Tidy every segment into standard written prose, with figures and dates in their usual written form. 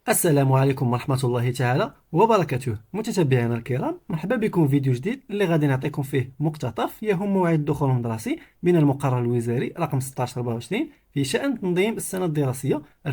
السلام عليكم ورحمة الله تعالى وبركاته. متتبعينا الكرام، مرحبا بكم في فيديو جديد اللي غادي نعطيكم فيه مقتطف يهم موعد الدخول المدرسي من المقرر الوزاري رقم 1624 في شأن تنظيم السنة الدراسية 2024-2025،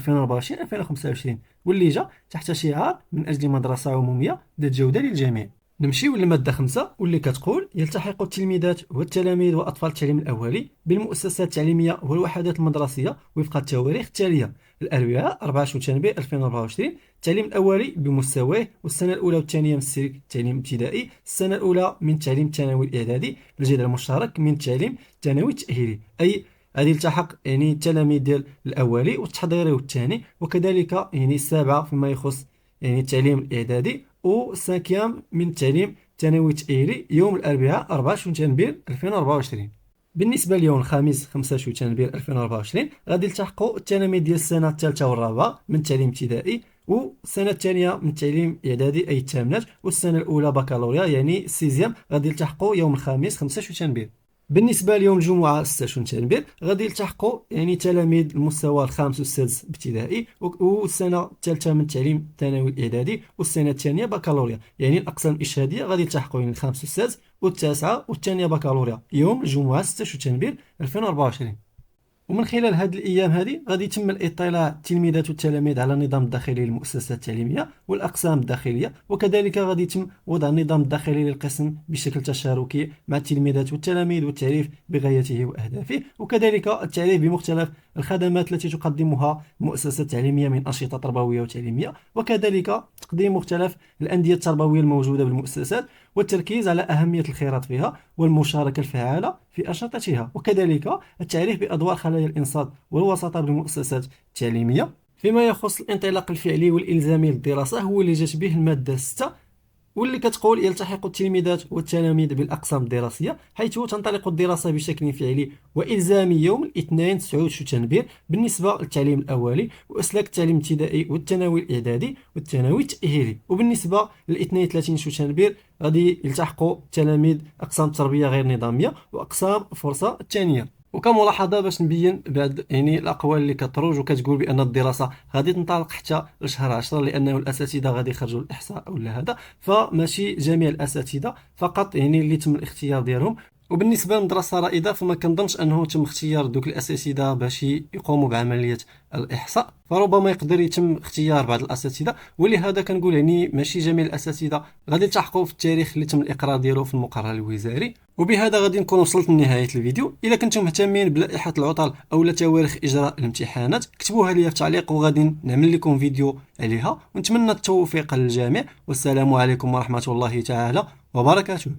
واللي جا تحت شعار من أجل مدرسة عمومية ذات جودة للجميع. نمشيو للمادة 5 واللي كتقول: يلتحق التلميذات والتلاميذ وأطفال التعليم الأولي بالمؤسسات التعليمية والوحدات المدرسية وفق التواريخ التالية: الأربعاء 14 شتنبر 2024 التعليم الأولي بمستواه، والسنة الأولى والثانية من السلك التعليم الابتدائي، السنة الأولى من التعليم الثانوي الإعدادي، الجدول المشترك من التعليم الثانوي التأهيلي. أي غادي يلتحق التلاميذ ديال الأولي والتحضيري والثاني، وكذلك السابعة فيما يخص التعليم الإعدادي، والساكيام من التعليم الثانوي التأهيلي يوم الأربعاء 24 شتنبر 2024. بالنسبة ليوم الخميس 5 شتنبر 2024 غادي يلتحقوا التلاميذ ديال السنة الثالثة والرابعة من التعليم الابتدائي، والسنة الثانية من التعليم الإعدادي أي الثامنات، والسنة الأولى بكالوريا يعني السيزيام غادي يلتحقوا يوم الخميس 5 شتنبر. بالنسبة ليوم الجمعة 6 شتنبر غادي يلتحقوا تلاميذ المستوى الخامس والسادس ابتدائي، والسنة الثالثة من التعليم الثانوي الإعدادي، والسنة الثانية بكالوريا يعني الأقسام الإرشادية غادي يلتحقوا الخامس والسادس والتاسعة والثانية بكالوريا يوم الجمعة 6 شتنبر 2024. ومن خلال هذه الأيام هذه غادي يتم الإطلاع التلميذات والتلاميذ على النظام الداخلي للمؤسسات التعليمية والأقسام الداخلية، وكذلك غادي يتم وضع النظام الداخلي للقسم بشكل تشاركي مع التلميذات والتلاميذ والتعريف بغايته وأهدافه، وكذلك التعريف بمختلف الخدمات التي تقدمها المؤسسات التعليمية من أنشطة تربوية وتعليمية، وكذلك تقديم مختلف الأندية التربوية الموجودة بالمؤسسات والتركيز على أهمية الانخراط فيها والمشاركة الفعالة في أنشطتها، وكذلك التعريف بأدوار خلايا الإنصات والوساطة بالمؤسسات التعليمية. فيما يخص الانطلاق الفعلي والإلزامي للدراسة هو اللي جات به المادة 6 واللي كتقول: يلتحق التلميذات والتلاميذ بالأقسام الدراسية، حيث تنطلق الدراسة بشكل فعلي وإلزامي يوم الاثنين 9 شتنبر بالنسبة للتعليم الأولي وأسلاك التعليم الابتدائي والثانوي الإعدادي والثانوي التأهيلي، وبالنسبة للاثنين 30 شتنبر غادي يلتحقوا تلاميذ أقسام التربية غير نظامية وأقسام الفرصة الثانية. وكملاحظه باش نبين بعض الاقوال اللي كتروج وكتقول بان الدراسه غادي تنطلق حتى لشهر 10 لانه الاساتذه غادي يخرجوا الاحصاء ولا هذا، فماشي جميع الاساتذه، فقط اللي تم الاختيار ديالهم. وبالنسبه للمدرسه رائده فما كنظنش انه تم اختيار دوك الاساتذه باش يقوموا بعمليه الاحصاء، فربما يقدر يتم اختيار بعض الاساتذه، ولهذا كنقول ماشي جميع الاساتذه غادي يلتحقوا في التاريخ اللي تم الاقرار ديالو في المقرر الوزاري. وبهذا غادي نكون وصلت لنهايه الفيديو. الا كنتم مهتمين بلائحه العطل او تواريخ اجراء الامتحانات كتبوها لي في التعليق وغادي نعمل لكم فيديو عليها، ونتمنى التوفيق للجميع، والسلام عليكم ورحمه الله تعالى وبركاته.